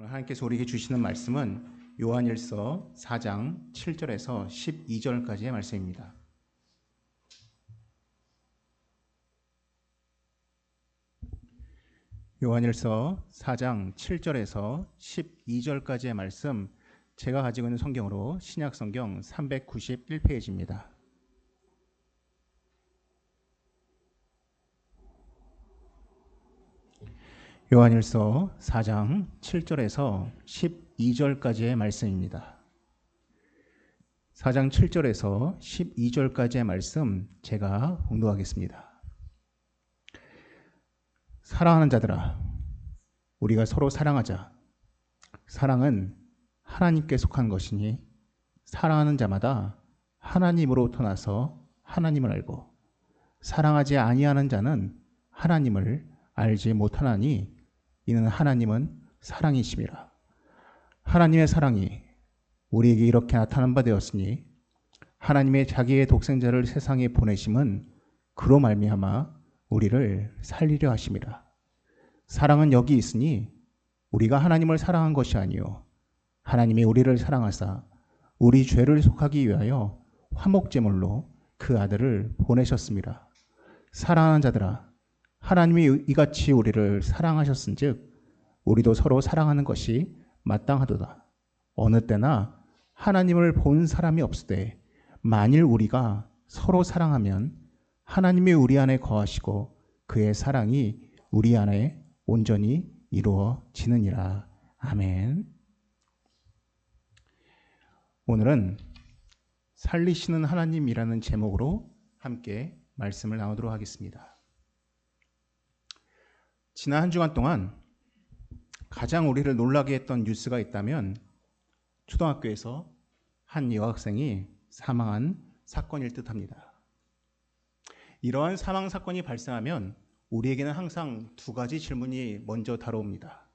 오늘 하나님께서 우리에게 주시는 말씀은 요한일서 4장 7절에서 12절까지의 말씀입니다. 요한일서 4장 7절에서 12절까지의 말씀, 제가 가지고 있는 성경으로 신약성경 391페이지입니다. 요한일서 4장 7절에서 12절까지의 말씀입니다. 4장 7절에서 12절까지의 말씀 제가 봉독하겠습니다. 사랑하는 자들아, 우리가 서로 사랑하자. 사랑은 하나님께 속한 것이니 사랑하는 자마다 하나님으로부터 나서 하나님을 알고 사랑하지 아니하는 자는 하나님을 알지 못하나니 이는 하나님은 사랑이심이라. 하나님의 사랑이 우리에게 이렇게 나타난 바 되었으니 하나님의 자기의 독생자를 세상에 보내심은 그로 말미암아 우리를 살리려 하심이라. 사랑은 여기 있으니 우리가 하나님을 사랑한 것이 아니요 하나님이 우리를 사랑하사 우리 죄를 속하기 위하여 화목제물로 그 아들을 보내셨습니다. 사랑하는 자들아, 하나님이 이같이 우리를 사랑하셨은즉 우리도 서로 사랑하는 것이 마땅하도다. 어느 때나 하나님을 본 사람이 없으되 만일 우리가 서로 사랑하면 하나님이 우리 안에 거하시고 그의 사랑이 우리 안에 온전히 이루어지느니라. 아멘. 오늘은 살리시는 하나님이라는 제목으로 함께 말씀을 나누도록 하겠습니다. 지난 한 주간 동안 가장 우리를 놀라게 했던 뉴스가 있다면 초등학교에서 한 여학생이 사망한 사건일 듯합니다. 이러한 사망 사건이 발생하면 우리에게는 항상 두 가지 질문이 먼저 다가옵니다.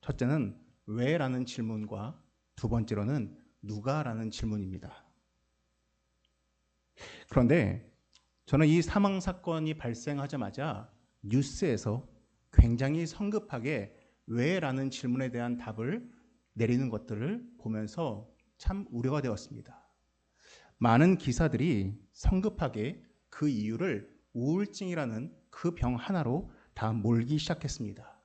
첫째는 왜라는 질문과 두 번째로는 누가라는 질문입니다. 그런데 저는 이 사망 사건이 발생하자마자 뉴스에서 굉장히 성급하게 왜라는 질문에 대한 답을 내리는 것들을 보면서 참 우려가 되었습니다. 많은 기사들이 성급하게 그 이유를 우울증이라는 그 병 하나로 다 몰기 시작했습니다.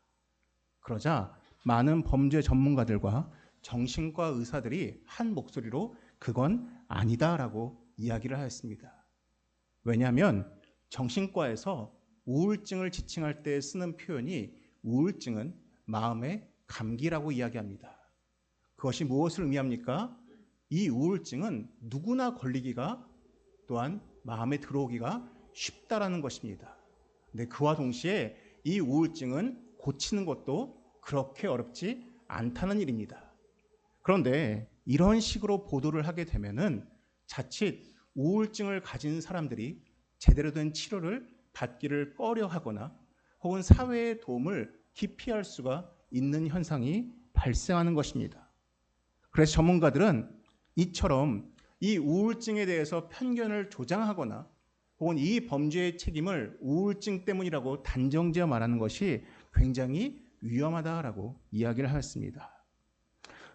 그러자 많은 범죄 전문가들과 정신과 의사들이 한 목소리로 그건 아니다라고 이야기를 하였습니다. 왜냐하면 정신과에서 우울증을 지칭할 때 쓰는 표현이 우울증은 마음의 감기라고 이야기합니다. 그것이 무엇을 의미합니까? 이 우울증은 누구나 걸리기가 또한 마음에 들어오기가 쉽다라는 것입니다. 근데 그와 동시에 이 우울증은 고치는 것도 그렇게 어렵지 않다는 일입니다. 그런데 이런 식으로 보도를 하게 되면은 자칫 우울증을 가진 사람들이 제대로 된 치료를 받기를 꺼려하거나 혹은 사회의 도움을 기피할 수가 있는 현상이 발생하는 것입니다. 그래서 전문가들은 이처럼 이 우울증에 대해서 편견을 조장하거나 혹은 이 범죄의 책임을 우울증 때문이라고 단정지어 말하는 것이 굉장히 위험하다라고 이야기를 하였습니다.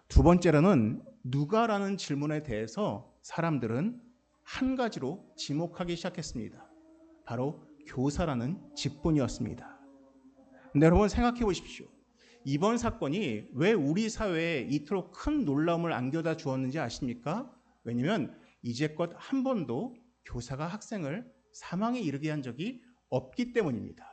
두 번째로는 누가라는 질문에 대해서 사람들은 한 가지로 지목하기 시작했습니다. 바로 교사라는 직분이었습니다. 근데 여러분 생각해 보십시오. 이번 사건이 왜 우리 사회에 이토록 큰 놀라움을 안겨다 주었는지 아십니까? 왜냐하면 이제껏 한 번도 교사가 학생을 사망에 이르게 한 적이 없기 때문입니다.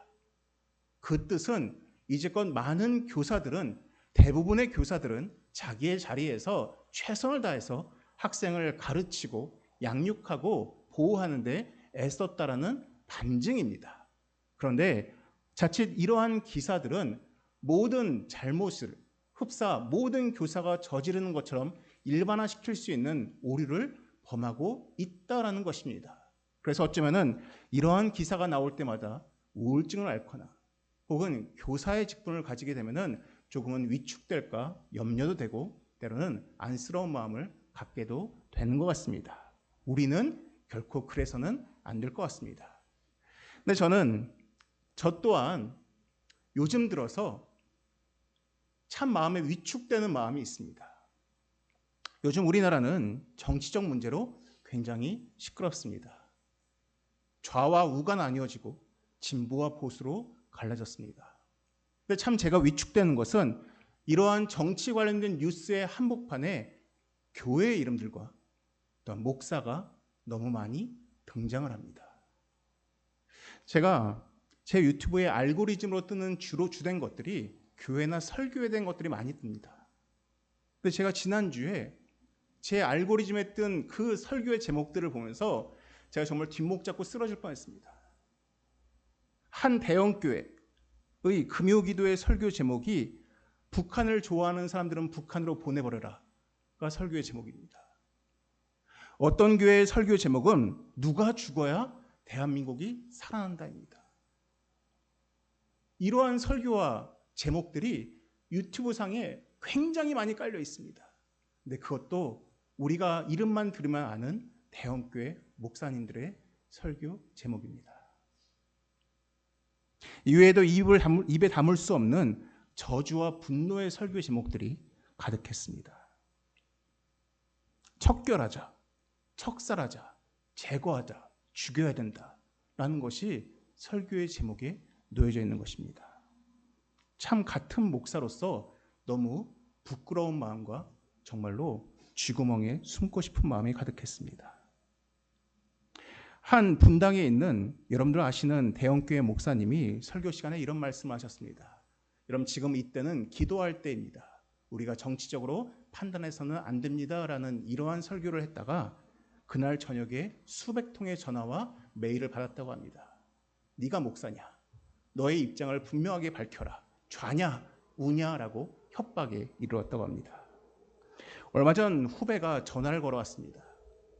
그 뜻은 이제껏 많은 교사들은, 대부분의 교사들은 자기의 자리에서 최선을 다해서 학생을 가르치고 양육하고 보호하는 데 애썼다라는 반증입니다. 그런데 자칫 이러한 기사들은 모든 잘못을 흡사 모든 교사가 저지르는 것처럼 일반화시킬 수 있는 오류를 범하고 있다라는 것입니다. 그래서 어쩌면은 이러한 기사가 나올 때마다 우울증을 앓거나 혹은 교사의 직분을 가지게 되면은 조금은 위축될까 염려도 되고 때로는 안쓰러운 마음을 갖게도 되는 것 같습니다. 우리는 결코 그래서는 안 될 것 같습니다. 근데 저 또한 요즘 들어서 참 마음에 위축되는 마음이 있습니다. 요즘 우리나라는 정치적 문제로 굉장히 시끄럽습니다. 좌와 우가 나뉘어지고 진보와 보수로 갈라졌습니다. 근데 참 제가 위축되는 것은 이러한 정치 관련된 뉴스의 한복판에 교회의 이름들과 또한 목사가 너무 많이 등장을 합니다. 제가 제 유튜브에 알고리즘으로 뜨는 주된 것들이 교회나 설교에 대한 것들이 많이 뜹니다. 근데 제가 지난주에 제 알고리즘에 뜬 그 설교의 제목들을 보면서 제가 정말 뒷목 잡고 쓰러질 뻔했습니다. 한 대형교회의 금요기도의 설교 제목이 북한을 좋아하는 사람들은 북한으로 보내버려라가 설교의 제목입니다. 어떤 교회의 설교 제목은 누가 죽어야 대한민국이 살아난다입니다. 이러한 설교와 제목들이 유튜브상에 굉장히 많이 깔려 있습니다. 근데 그것도 우리가 이름만 들으면 아는 대형교회 목사님들의 설교 제목입니다. 이외에도 입에 담을 수 없는 저주와 분노의 설교 제목들이 가득했습니다. 척결하자, 척살하자, 제거하자, 죽여야 된다라는 것이 설교의 제목에 놓여져 있는 것입니다. 참 같은 목사로서 너무 부끄러운 마음과 정말로 쥐구멍에 숨고 싶은 마음이 가득했습니다. 한 분당에 있는 여러분들 아시는 대형교회 목사님이 설교 시간에 이런 말씀을 하셨습니다. 여러분, 지금 이때는 기도할 때입니다. 우리가 정치적으로 판단해서는 안 됩니다라는 이러한 설교를 했다가 그날 저녁에 수백 통의 전화와 메일을 받았다고 합니다. 네가 목사냐? 너의 입장을 분명하게 밝혀라. 좌냐 우냐라고 협박에 이르렀다고 합니다. 얼마 전 후배가 전화를 걸어왔습니다.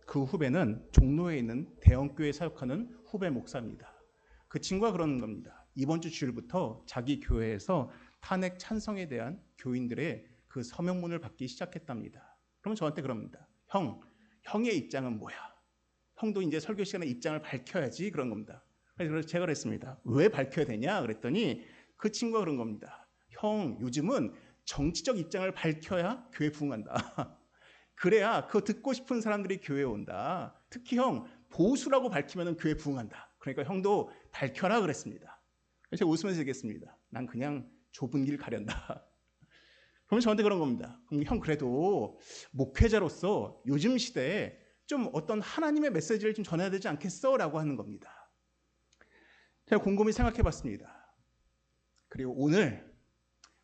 그 후배는 종로에 있는 대형교회에 사역하는 후배 목사입니다. 그 친구가 그러는 겁니다. 이번 주 주일부터 자기 교회에서 탄핵 찬성에 대한 교인들의 그 서명문을 받기 시작했답니다. 그러면 저한테 그럽니다. 형의 입장은 뭐야? 형도 이제 설교 시간에 입장을 밝혀야지 그런 겁니다. 그래서 제가 그랬습니다. 왜 밝혀야 되냐? 그랬더니 그 친구가 그런 겁니다. 형, 요즘은 정치적 입장을 밝혀야 교회 부흥한다. 그래야 그거 듣고 싶은 사람들이 교회에 온다. 특히 형, 보수라고 밝히면 교회 부흥한다. 그러니까 형도 밝혀라 그랬습니다. 제가 웃으면서 얘기했습니다. 난 그냥 좁은 길 가련다. 그러면 저한테 그런 겁니다. 그럼 형, 그래도 목회자로서 요즘 시대에 좀 어떤 하나님의 메시지를 좀 전해야 되지 않겠어? 라고 하는 겁니다. 제가 곰곰이 생각해 봤습니다. 그리고 오늘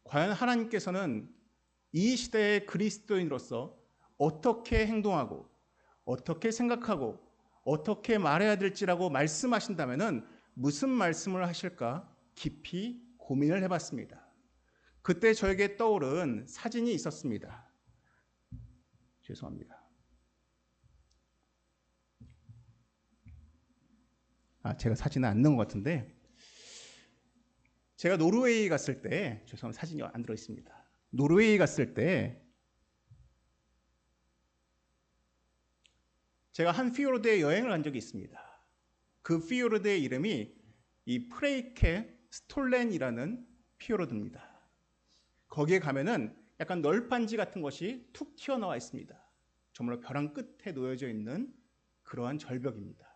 과연 하나님께서는 이 시대의 그리스도인으로서 어떻게 행동하고 어떻게 생각하고 어떻게 말해야 될지라고 말씀하신다면 무슨 말씀을 하실까 깊이 고민을 해봤습니다. 그때 저에게 떠오른 사진이 있었습니다. 죄송합니다. 제가 사진을 안 넣은 것 같은데, 제가 노르웨이 갔을 때, 죄송합니다, 사진이 안 들어있습니다. 노르웨이 갔을 때 제가 한 피요르드에 여행을 한 적이 있습니다. 그 피요르드의 이름이 이 프레이케 스톨렌이라는 피요르드입니다. 거기에 가면은 약간 널판지 같은 것이 툭 튀어나와 있습니다. 정말로 벼랑 끝에 놓여져 있는 그러한 절벽입니다.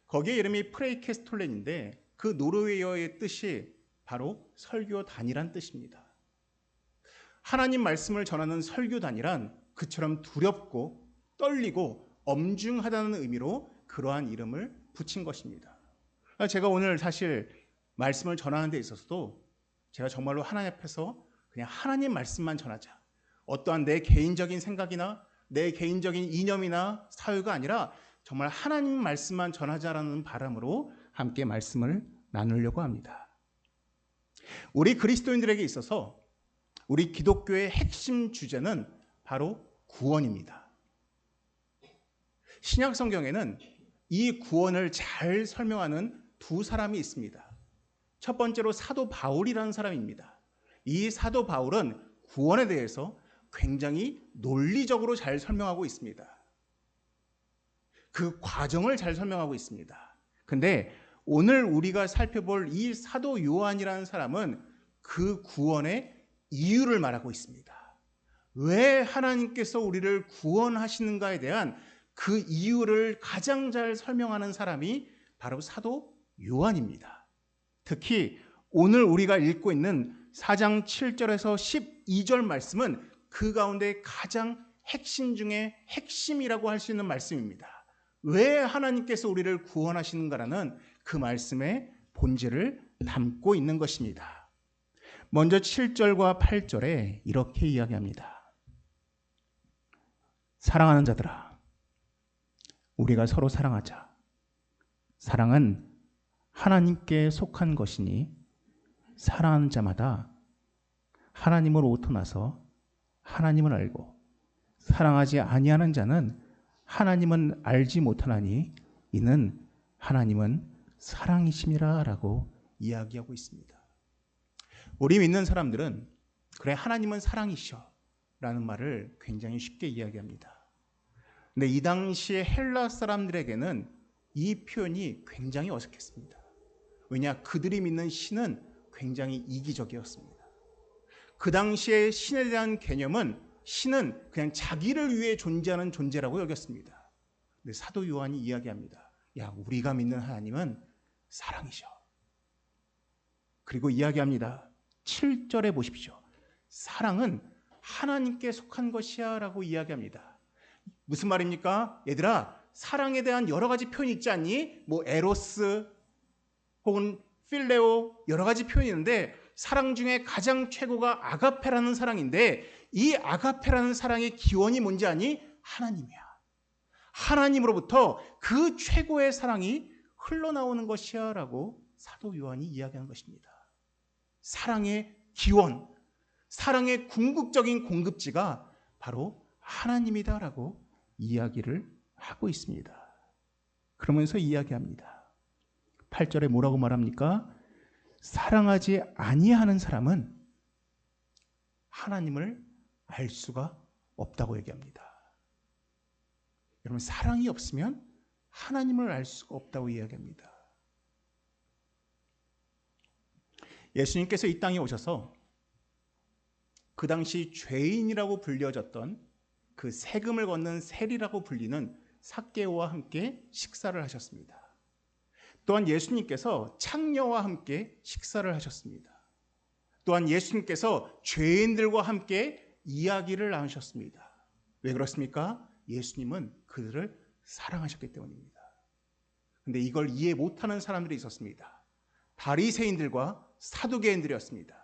거기에 이름이 프레이케 스톨렌인데 그 노르웨이어의 뜻이 바로 설교단이란 뜻입니다. 하나님 말씀을 전하는 설교단이란 그처럼 두렵고 떨리고 엄중하다는 의미로 그러한 이름을 붙인 것입니다. 제가 오늘 사실 말씀을 전하는 데 있어서도 제가 정말로 하나님 앞에서 그냥 하나님 말씀만 전하자. 어떠한 내 개인적인 생각이나 내 개인적인 이념이나 사유가 아니라 정말 하나님 말씀만 전하자라는 바람으로 함께 말씀을 나누려고 합니다. 우리 그리스도인들에게 있어서 우리 기독교의 핵심 주제는 바로 구원입니다. 신약 성경에는 이 구원을 잘 설명하는 두 사람이 있습니다. 첫 번째로 사도 바울이라는 사람입니다. 이 사도 바울은 구원에 대해서 굉장히 논리적으로 잘 설명하고 있습니다. 그 과정을 잘 설명하고 있습니다. 근데 오늘 우리가 살펴볼 이 사도 요한이라는 사람은 그 구원의 이유를 말하고 있습니다. 왜 하나님께서 우리를 구원하시는가에 대한 그 이유를 가장 잘 설명하는 사람이 바로 사도 요한입니다. 특히 오늘 우리가 읽고 있는 4장 7절에서 12절 말씀은 그 가운데 가장 핵심 중에 핵심이라고 할 수 있는 말씀입니다. 왜 하나님께서 우리를 구원하시는가라는 그 말씀의 본질을 담고 있는 것입니다. 먼저 7절과 8절에 이렇게 이야기합니다. 사랑하는 자들아, 우리가 서로 사랑하자. 사랑은 하나님께 속한 것이니 사랑하는 자마다 하나님으로부터 나서 하나님을 알고 사랑하지 아니하는 자는 하나님은 알지 못하나니 이는 하나님은 사랑이심이라 라고 이야기하고 있습니다. 우리 믿는 사람들은 그래 하나님은 사랑이셔 라는 말을 굉장히 쉽게 이야기합니다. 근데 이 당시에 헬라 사람들에게는 이 표현이 굉장히 어색했습니다. 왜냐, 그들이 믿는 신은 굉장히 이기적이었습니다. 그 당시에 신에 대한 개념은 신은 그냥 자기를 위해 존재하는 존재라고 여겼습니다. 근데 사도 요한이 이야기합니다. 야, 우리가 믿는 하나님은 사랑이셔. 그리고 이야기합니다. 7절에 보십시오. 사랑은 하나님께 속한 것이야 라고 이야기합니다. 무슨 말입니까? 얘들아, 사랑에 대한 여러 가지 표현이 있지 않니? 뭐 에로스 혹은 필레오 여러 가지 표현이 있는데 사랑 중에 가장 최고가 아가페라는 사랑인데 이 아가페라는 사랑의 기원이 뭔지 아니? 하나님이야. 하나님으로부터 그 최고의 사랑이 흘러나오는 것이야 라고 사도 요한이 이야기하는 것입니다. 사랑의 기원, 사랑의 궁극적인 공급지가 바로 하나님이다 라고 이야기를 하고 있습니다. 그러면서 이야기합니다. 8절에 뭐라고 말합니까? 사랑하지 아니하는 사람은 하나님을 알 수가 없다고 얘기합니다. 여러분, 사랑이 없으면 하나님을 알 수가 없다고 이야기합니다. 예수님께서 이 땅에 오셔서 그 당시 죄인이라고 불려졌던 그 세금을 걷는 세리라고 불리는 삭개오와 함께 식사를 하셨습니다. 또한 예수님께서 창녀와 함께 식사를 하셨습니다. 또한 예수님께서 죄인들과 함께 이야기를 나누셨습니다. 왜 그렇습니까? 예수님은 그들을 사랑하셨기 때문입니다. 그런데 이걸 이해 못하는 사람들이 있었습니다. 바리새인들과 사두개인들이었습니다.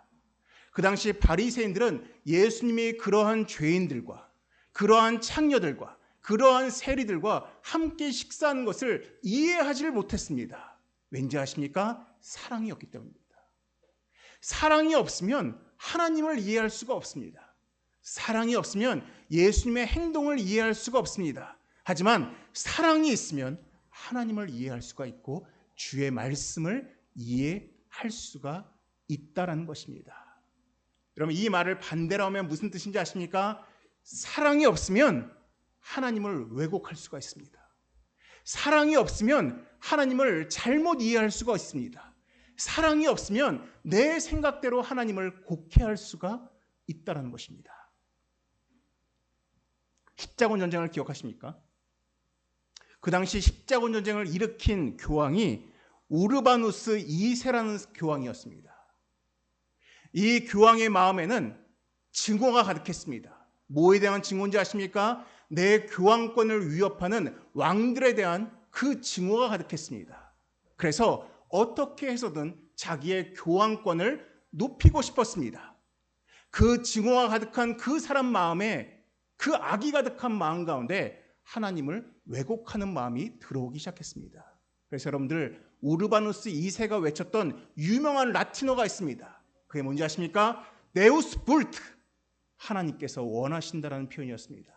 그 당시 바리새인들은 예수님이 그러한 죄인들과 그러한 창녀들과 그러한 세리들과 함께 식사하는 것을 이해하지를 못했습니다. 왠지 아십니까? 사랑이 없기 때문입니다. 사랑이 없으면 하나님을 이해할 수가 없습니다. 사랑이 없으면 예수님의 행동을 이해할 수가 없습니다. 하지만 사랑이 있으면 하나님을 이해할 수가 있고 주의 말씀을 이해할 수가 있다라는 것입니다. 여러분, 이 말을 반대로 하면 무슨 뜻인지 아십니까? 사랑이 없으면 하나님을 왜곡할 수가 있습니다. 사랑이 없으면 하나님을 잘못 이해할 수가 있습니다. 사랑이 없으면 내 생각대로 하나님을 곡해할 수가 있다는 것입니다. 십자군 전쟁을 기억하십니까? 그 당시 십자군 전쟁을 일으킨 교황이 우르바누스 2세라는 교황이었습니다. 이 교황의 마음에는 증오가 가득했습니다. 뭐에 대한 증오인지 아십니까? 내 교황권을 위협하는 왕들에 대한 그 증오가 가득했습니다. 그래서 어떻게 해서든 자기의 교황권을 높이고 싶었습니다. 그 증오가 가득한 그 사람 마음에, 그 악이 가득한 마음 가운데 하나님을 왜곡하는 마음이 들어오기 시작했습니다. 그래서 여러분들, 우르바누스 2세가 외쳤던 유명한 라틴어가 있습니다. 그게 뭔지 아십니까? 네우스 불트, 하나님께서 원하신다라는 표현이었습니다.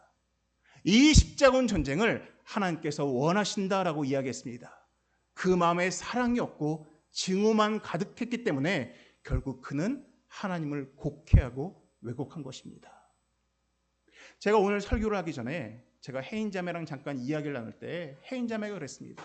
이 십자군 전쟁을 하나님께서 원하신다라고 이야기했습니다. 그 마음에 사랑이 없고 증오만 가득했기 때문에 결국 그는 하나님을 곡해하고 왜곡한 것입니다. 제가 오늘 설교를 하기 전에 제가 혜인자매랑 잠깐 이야기를 나눌 때 혜인자매가 그랬습니다.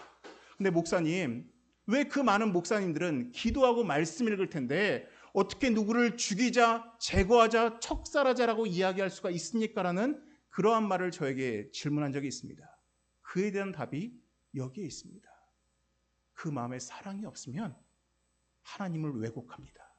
근데 목사님, 왜 그 많은 목사님들은 기도하고 말씀 읽을 텐데 어떻게 누구를 죽이자, 제거하자, 척살하자라고 이야기할 수가 있습니까? 라는 그러한 말을 저에게 질문한 적이 있습니다. 그에 대한 답이 여기에 있습니다. 그 마음에 사랑이 없으면 하나님을 왜곡합니다.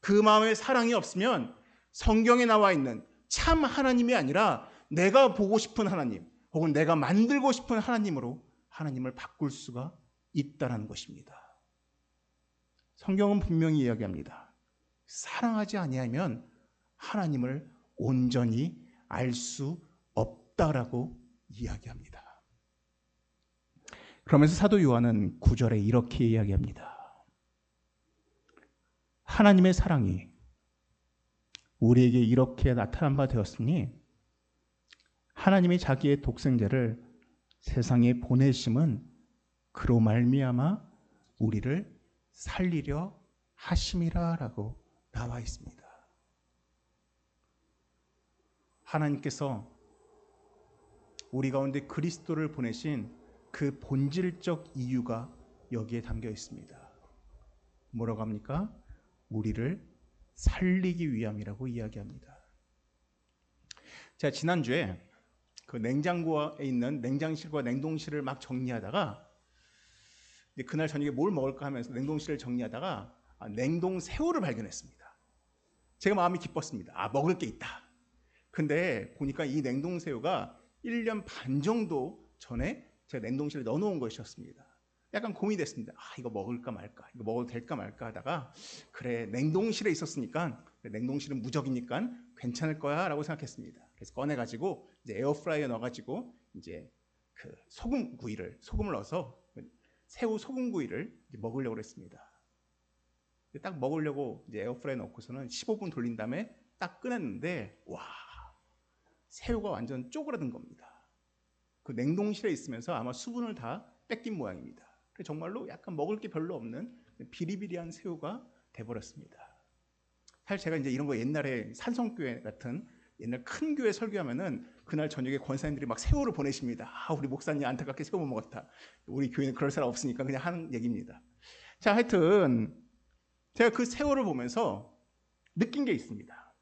그 마음에 사랑이 없으면 성경에 나와 있는 참 하나님이 아니라 내가 보고 싶은 하나님 혹은 내가 만들고 싶은 하나님으로 하나님을 바꿀 수가 있다는 것입니다. 성경은 분명히 이야기합니다. 사랑하지 아니하면 하나님을 온전히 알 수 없다라고 이야기합니다. 그러면서 사도 요한은 9절에 이렇게 이야기합니다. 하나님의 사랑이 우리에게 이렇게 나타난 바 되었으니 하나님이 자기의 독생자를 세상에 보내심은 그로 말미암아 우리를 살리려 하심이라라고 나와 있습니다. 하나님께서 우리 가운데 그리스도를 보내신 그 본질적 이유가 여기에 담겨 있습니다. 뭐라고 합니까? 우리를 살리기 위함이라고 이야기합니다. 제가 지난주에 그 냉장고에 있는 냉장실과 냉동실을 막 정리하다가 그날 저녁에 뭘 먹을까 하면서 냉동실을 정리하다가 냉동 새우를 발견했습니다. 제가 마음이 기뻤습니다. 먹을 게 있다. 근데 보니까 이 냉동 새우가 1년 반 정도 전에 제가 냉동실에 넣어놓은 것이었습니다. 약간 고민됐습니다. 이거 먹을까 말까, 이거 먹어도 될까 말까 하다가 그래 냉동실에 있었으니까 냉동실은 무적이니까 괜찮을 거야 라고 생각했습니다. 그래서 꺼내가지고 이제 에어프라이어에 넣어가지고 이제 그 소금을 넣어서 새우 소금구이를 먹으려고 했습니다. 딱 먹으려고 이제 에어프라이어에 넣고서는 15분 돌린 다음에 딱 꺼냈는데 와, 새우가 완전 쪼그라든 겁니다. 그 냉동실에 있으면서 아마 수분을 다 뺏긴 모양입니다. 정말로 약간 먹을 게 별로 없는 비리비리한 새우가 돼버렸습니다. 사실 제가 이제 이런 거 옛날에 산성교회 같은 옛날 큰 교회 설교하면은 그날 저녁에 권사님들이 막 새우를 보내십니다. 우리 목사님 안타깝게 새우 못 먹었다. 우리 교회는 그럴 사람 없으니까 그냥 하는 얘기입니다. 자, 하여튼 제가 그 새우를 보면서 느낀 게 있습니다.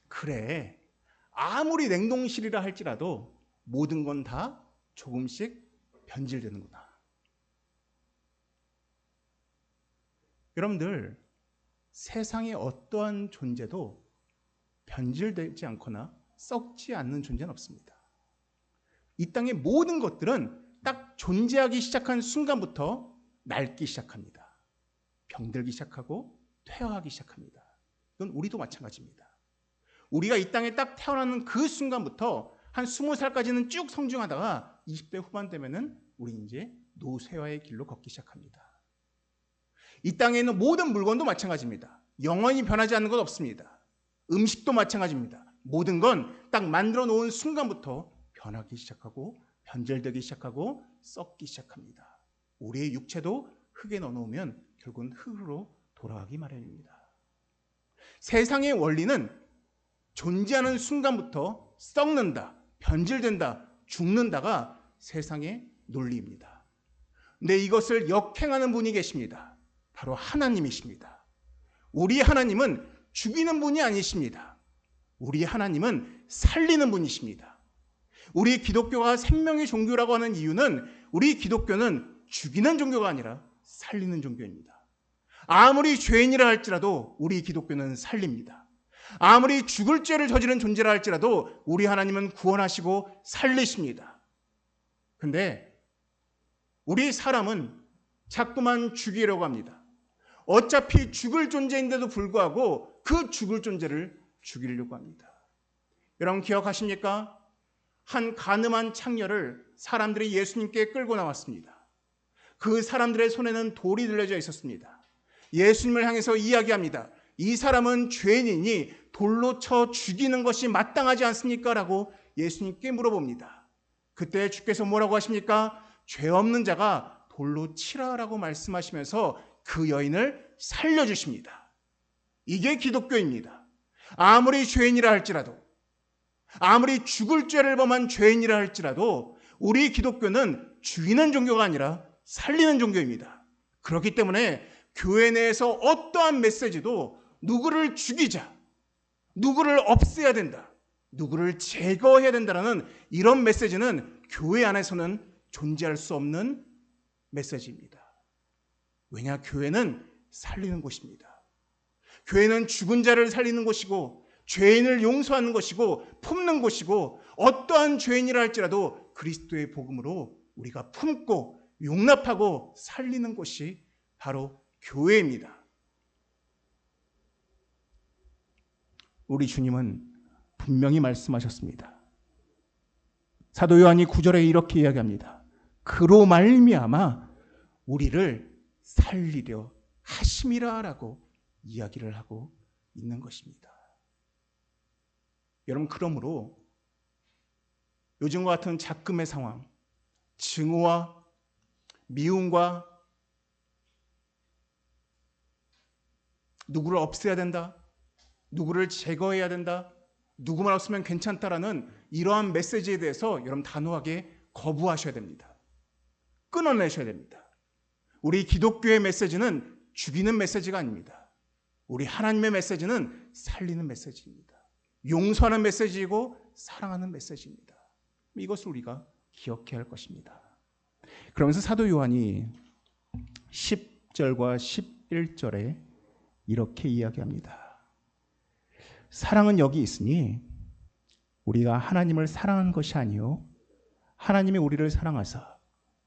그래, 아무리 냉동실이라 할지라도 모든 건 다 조금씩 변질되는구나. 여러분들, 세상의 어떠한 존재도 변질되지 않거나 썩지 않는 존재는 없습니다. 이 땅의 모든 것들은 딱 존재하기 시작한 순간부터 낡기 시작합니다. 병들기 시작하고 퇴화하기 시작합니다. 이건 우리도 마찬가지입니다. 우리가 이 땅에 딱 태어나는 그 순간부터 한 20살까지는 쭉 성장하다가 20대 후반 되면은 우리 이제 노쇠화의 길로 걷기 시작합니다. 이 땅에 있는 모든 물건도 마찬가지입니다. 영원히 변하지 않는 것 없습니다. 음식도 마찬가지입니다. 모든 건 딱 만들어 놓은 순간부터 변하기 시작하고 변질되기 시작하고 썩기 시작합니다. 우리의 육체도 흙에 넣어놓으면 결국은 흙으로 돌아가기 마련입니다. 세상의 원리는 존재하는 순간부터 썩는다, 변질된다, 죽는다가 세상의 논리입니다. 근데 이것을 역행하는 분이 계십니다. 바로 하나님이십니다. 우리 하나님은 죽이는 분이 아니십니다. 우리 하나님은 살리는 분이십니다. 우리 기독교가 생명의 종교라고 하는 이유는 우리 기독교는 죽이는 종교가 아니라 살리는 종교입니다. 아무리 죄인이라 할지라도 우리 기독교는 살립니다. 아무리 죽을 죄를 저지른 존재라 할지라도 우리 하나님은 구원하시고 살리십니다. 근데 우리 사람은 자꾸만 죽이려고 합니다. 어차피 죽을 존재인데도 불구하고 그 죽을 존재를 죽이려고 합니다. 여러분 기억하십니까? 한 가늠한 창녀를 사람들이 예수님께 끌고 나왔습니다. 그 사람들의 손에는 돌이 들려져 있었습니다. 예수님을 향해서 이야기합니다. 이 사람은 죄인이니 돌로 쳐 죽이는 것이 마땅하지 않습니까? 라고 예수님께 물어봅니다. 그때 주께서 뭐라고 하십니까? 죄 없는 자가 돌로 치라라고 말씀하시면서 그 여인을 살려주십니다. 이게 기독교입니다. 아무리 죄인이라 할지라도, 아무리 죽을 죄를 범한 죄인이라 할지라도 우리 기독교는 죽이는 종교가 아니라 살리는 종교입니다. 그렇기 때문에 교회 내에서 어떠한 메시지도 누구를 죽이자, 누구를 없애야 된다, 누구를 제거해야 된다는 이런 메시지는 교회 안에서는 존재할 수 없는 메시지입니다. 왜냐? 교회는 살리는 곳입니다. 교회는 죽은 자를 살리는 곳이고 죄인을 용서하는 것이고 품는 곳이고 어떠한 죄인이라 할지라도 그리스도의 복음으로 우리가 품고 용납하고 살리는 곳이 바로 교회입니다. 우리 주님은 분명히 말씀하셨습니다. 사도 요한이 9절에 이렇게 이야기합니다. 그로 말미암아 우리를 살리려 하심이라라고 이야기를 하고 있는 것입니다. 여러분, 그러므로 요즘과 같은 작금의 상황, 증오와 미움과 누구를 없애야 된다, 누구를 제거해야 된다, 누구만 없으면 괜찮다라는 이러한 메시지에 대해서 여러분 단호하게 거부하셔야 됩니다. 끊어내셔야 됩니다. 우리 기독교의 메시지는 죽이는 메시지가 아닙니다. 우리 하나님의 메시지는 살리는 메시지입니다. 용서하는 메시지이고 사랑하는 메시지입니다. 이것을 우리가 기억해야 할 것입니다. 그러면서 사도 요한이 10절과 11절에 이렇게 이야기합니다. 사랑은 여기 있으니 우리가 하나님을 사랑한 것이 아니요 하나님이 우리를 사랑하사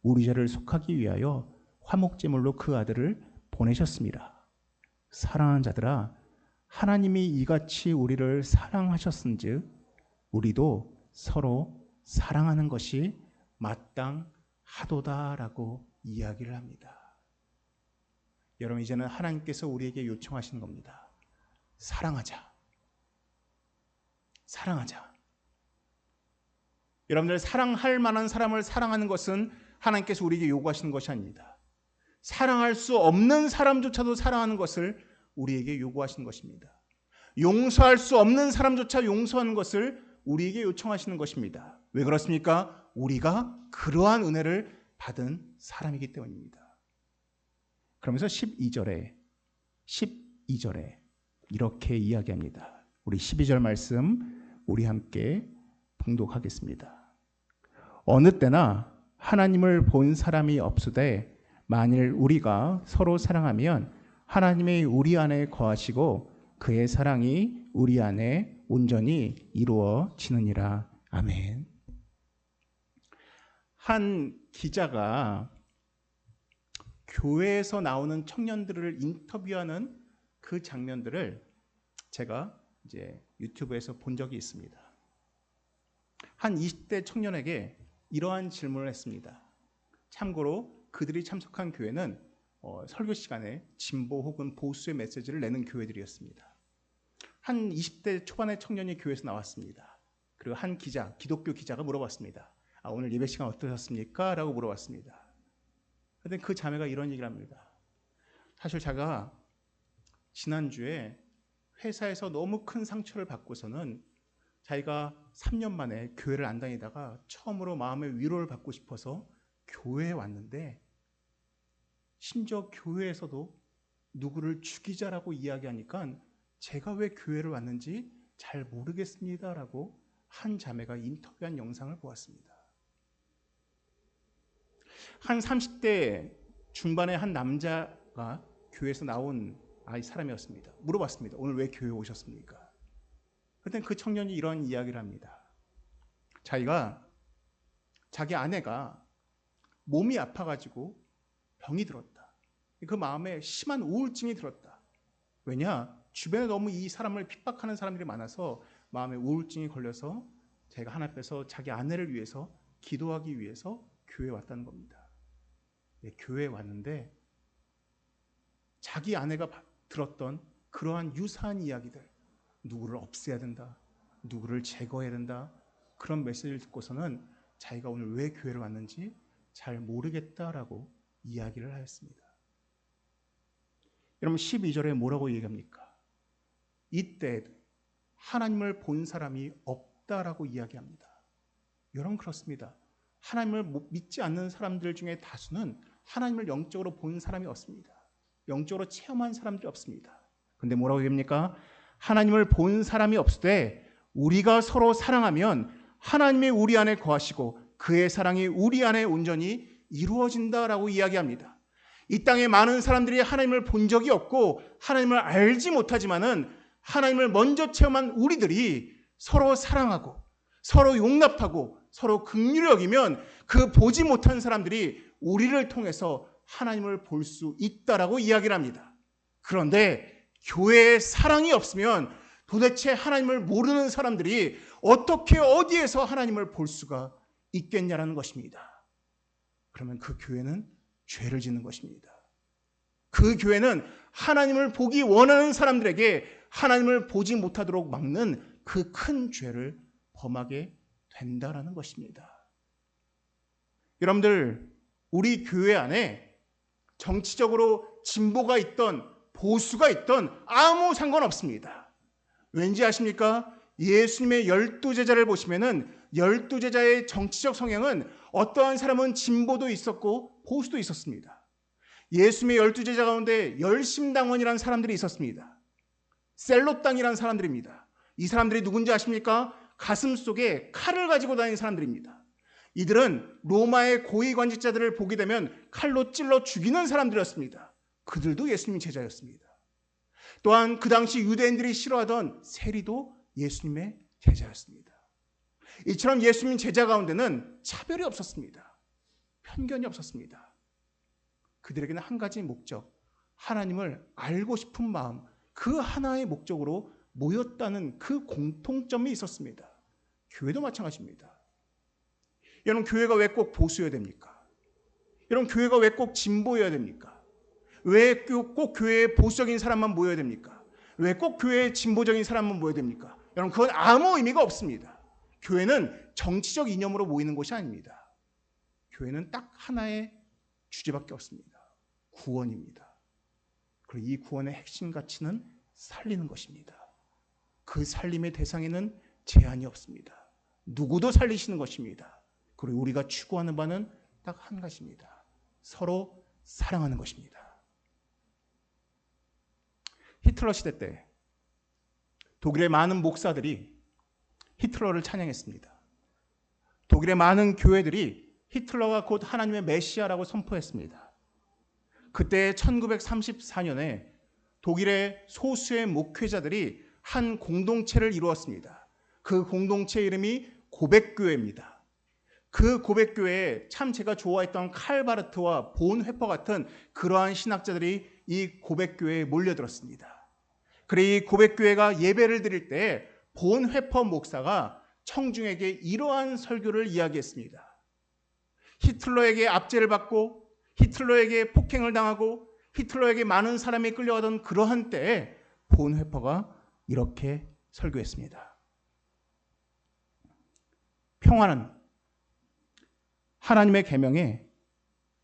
우리 죄를 속하기 위하여 화목제물로 그 아들을 보내셨습니다. 사랑하는 자들아, 하나님이 이같이 우리를 사랑하셨은즉 우리도 서로 사랑하는 것이 마땅하도다라고 이야기를 합니다. 여러분, 이제는 하나님께서 우리에게 요청하시는 겁니다. 사랑하자. 사랑하자. 여러분들, 사랑할 만한 사람을 사랑하는 것은 하나님께서 우리에게 요구하시는 것이 아닙니다. 사랑할 수 없는 사람조차도 사랑하는 것을 우리에게 요구하시는 것입니다. 용서할 수 없는 사람조차 용서하는 것을 우리에게 요청하시는 것입니다. 왜 그렇습니까? 우리가 그러한 은혜를 받은 사람이기 때문입니다. 그러면서 12절에 이렇게 이야기합니다. 우리 12절 말씀 우리 함께 봉독하겠습니다. 어느 때나 하나님을 본 사람이 없으되 만일 우리가 서로 사랑하면 하나님이 우리 안에 거하시고 그의 사랑이 우리 안에 온전히 이루어지느니라. 아멘. 한 기자가 교회에서 나오는 청년들을 인터뷰하는 그 장면들을 제가 이제 유튜브에서 본 적이 있습니다. 한 20대 청년에게 이러한 질문을 했습니다. 참고로 그들이 참석한 교회는 설교 시간에 진보 혹은 보수의 메시지를 내는 교회들이었습니다. 한 20대 초반의 청년이 교회에서 나왔습니다. 그리고 한 기자, 기독교 기자가 물어봤습니다. 오늘 예배 시간 어떠셨습니까? 라고 물어봤습니다. 그런데 그 자매가 이런 얘기를 합니다. 사실 제가 지난주에 회사에서 너무 큰 상처를 받고서는 자기가 3년 만에 교회를 안 다니다가 처음으로 마음의 위로를 받고 싶어서 교회에 왔는데 심지어 교회에서도 누구를 죽이자라고 이야기하니까 제가 왜 교회를 왔는지 잘 모르겠습니다라고 한 자매가 인터뷰한 영상을 보았습니다. 한 30대 중반의 한 남자가 교회에서 나온 사람이었습니다. 물어봤습니다. 오늘 왜 교회에 오셨습니까? 그때 그 청년이 이런 이야기를 합니다. 자기가 자기 아내가 몸이 아파가지고 병이 들었다. 그 마음에 심한 우울증이 들었다. 왜냐? 주변에 너무 이 사람을 핍박하는 사람들이 많아서 마음에 우울증이 걸려서 자기가 하나님 앞에서 자기 아내를 위해서 기도하기 위해서 교회에 왔다는 겁니다. 교회에 왔는데 자기 아내가 들었던 그러한 유사한 이야기들, 누구를 없애야 된다, 누구를 제거해야 된다, 그런 메시지를 듣고서는 자기가 오늘 왜 교회를 왔는지 잘 모르겠다라고 이야기를 하였습니다. 여러분, 12절에 뭐라고 얘기합니까? 이때 하나님을 본 사람이 없다라고 이야기합니다. 여러분, 그렇습니다. 하나님을 믿지 않는 사람들 중에 다수는 하나님을 영적으로 본 사람이 없습니다. 영적으로 체험한 사람들이 없습니다. 근데 뭐라고 얘기합니까? 하나님을 본 사람이 없으되 우리가 서로 사랑하면 하나님이 우리 안에 거하시고 그의 사랑이 우리 안에 온전히 이루어진다라고 이야기합니다. 이 땅에 많은 사람들이 하나님을 본 적이 없고 하나님을 알지 못하지만은 하나님을 먼저 체험한 우리들이 서로 사랑하고 서로 용납하고 서로 긍휼히 여기면 그 보지 못한 사람들이 우리를 통해서 하나님을 볼 수 있다라고 이야기를 합니다. 그런데 교회에 사랑이 없으면 도대체 하나님을 모르는 사람들이 어떻게 어디에서 하나님을 볼 수가 있겠냐라는 것입니다. 그러면 그 교회는 죄를 짓는 것입니다. 그 교회는 하나님을 보기 원하는 사람들에게 하나님을 보지 못하도록 막는 그 큰 죄를 범하게 된다라는 것입니다. 여러분들, 우리 교회 안에 정치적으로 진보가 있던 보수가 있던 아무 상관없습니다. 왠지 아십니까? 예수님의 12제자를 보시면은 12제자의 정치적 성향은 어떠한 사람은 진보도 있었고 보수도 있었습니다. 예수님의 12제자 가운데 열심당원이라는 사람들이 있었습니다. 셀롯당이라는 사람들입니다. 이 사람들이 누군지 아십니까? 가슴 속에 칼을 가지고 다니는 사람들입니다. 이들은 로마의 고위관직자들을 보게 되면 칼로 찔러 죽이는 사람들이었습니다. 그들도 예수님의 제자였습니다. 또한 그 당시 유대인들이 싫어하던 세리도 예수님의 제자였습니다. 이처럼 예수님 제자 가운데는 차별이 없었습니다. 편견이 없었습니다. 그들에게는 한 가지 목적, 하나님을 알고 싶은 마음, 그 하나의 목적으로 모였다는 그 공통점이 있었습니다. 교회도 마찬가지입니다. 여러분, 교회가 왜 꼭 보수여야 됩니까? 여러분, 교회가 왜 꼭 진보여야 됩니까? 왜 꼭 교회에 보수적인 사람만 모여야 됩니까? 왜 꼭 교회에 진보적인 사람만 모여야 됩니까? 여러분, 그건 아무 의미가 없습니다. 교회는 정치적 이념으로 모이는 곳이 아닙니다. 교회는 딱 하나의 주제밖에 없습니다. 구원입니다. 그리고 이 구원의 핵심 가치는 살리는 것입니다. 그 살림의 대상에는 제한이 없습니다. 누구도 살리시는 것입니다. 그리고 우리가 추구하는 바는 딱 한 가지입니다. 서로 사랑하는 것입니다. 히틀러 시대 때 독일의 많은 목사들이 히틀러를 찬양했습니다. 독일의 많은 교회들이 히틀러가 곧 하나님의 메시아라고 선포했습니다. 그때 1934년에 독일의 소수의 목회자들이 한 공동체를 이루었습니다. 그 공동체 이름이 고백교회입니다. 그 고백교회에 참 제가 좋아했던 칼바르트와 본회퍼 같은 그러한 신학자들이 이 고백교회에 몰려들었습니다. 그리고 이 고백교회가 예배를 드릴 때 본회퍼 목사가 청중에게 이러한 설교를 이야기했습니다. 히틀러에게 압제를 받고 히틀러에게 폭행을 당하고 히틀러에게 많은 사람이 끌려가던 그러한 때에 본회퍼가 이렇게 설교했습니다. 평화는 하나님의 계명에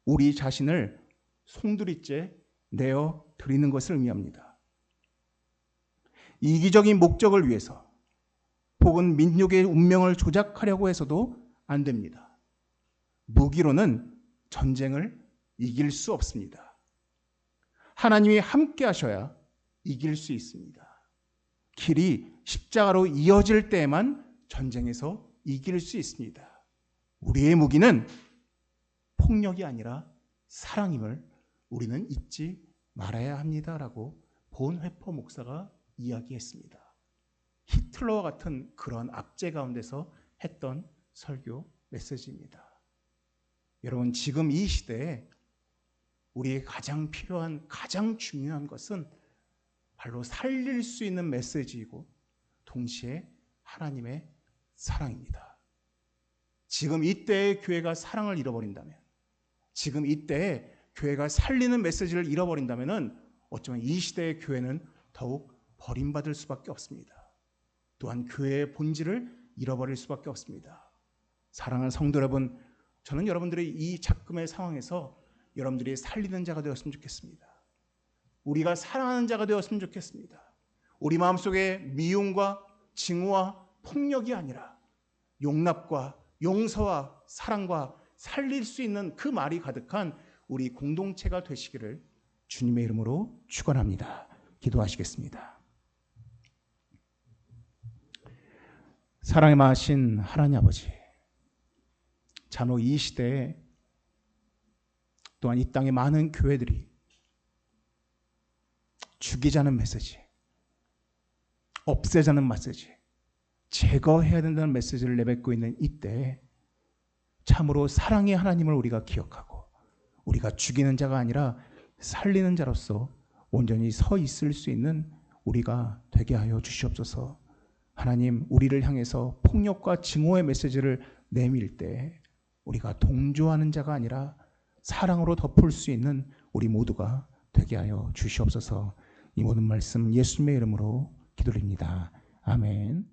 우리 자신을 송두리째 내어 드리는 것을 의미합니다. 이기적인 목적을 위해서 혹은 민족의 운명을 조작하려고 해서도 안 됩니다. 무기로는 전쟁을 이길 수 없습니다. 하나님이 함께 하셔야 이길 수 있습니다. 길이 십자가로 이어질 때에만 전쟁에서 이길 수 있습니다. 우리의 무기는 폭력이 아니라 사랑임을 우리는 잊지 말아야 합니다라고 본회퍼 목사가 이야기했습니다. 히틀러와 같은 그런 압제 가운데서 했던 설교 메시지입니다. 여러분, 지금 이 시대에 우리에게 가장 필요한, 가장 중요한 것은 바로 살릴 수 있는 메시지이고 동시에 하나님의 사랑입니다. 지금 이때의 교회가 사랑을 잃어버린다면, 지금 이때에 교회가 살리는 메시지를 잃어버린다면 어쩌면 이 시대의 교회는 더욱 버림받을 수밖에 없습니다. 또한 교회의 본질을 잃어버릴 수밖에 없습니다. 사랑하는 성도 여러분, 저는 여러분들이 이 작금의 상황에서 여러분들이 살리는 자가 되었으면 좋겠습니다. 우리가 사랑하는 자가 되었으면 좋겠습니다. 우리 마음속에 미움과 증오와 폭력이 아니라 용납과 용서와 사랑과 살릴 수 있는 그 말이 가득한 우리 공동체가 되시기를 주님의 이름으로 축원합니다. 기도하시겠습니다. 사랑에 마신 하나님 아버지, 잔혹 이 시대에 또한 이 땅의 많은 교회들이 죽이자는 메시지, 없애자는 메시지, 제거해야 된다는 메시지를 내뱉고 있는 이때에 참으로 사랑의 하나님을 우리가 기억하고 우리가 죽이는 자가 아니라 살리는 자로서 온전히 서 있을 수 있는 우리가 되게 하여 주시옵소서. 하나님, 우리를 향해서 폭력과 증오의 메시지를 내밀 때 우리가 동조하는 자가 아니라 사랑으로 덮을 수 있는 우리 모두가 되게 하여 주시옵소서. 이 모든 말씀 예수님의 이름으로 기도드립니다. 아멘.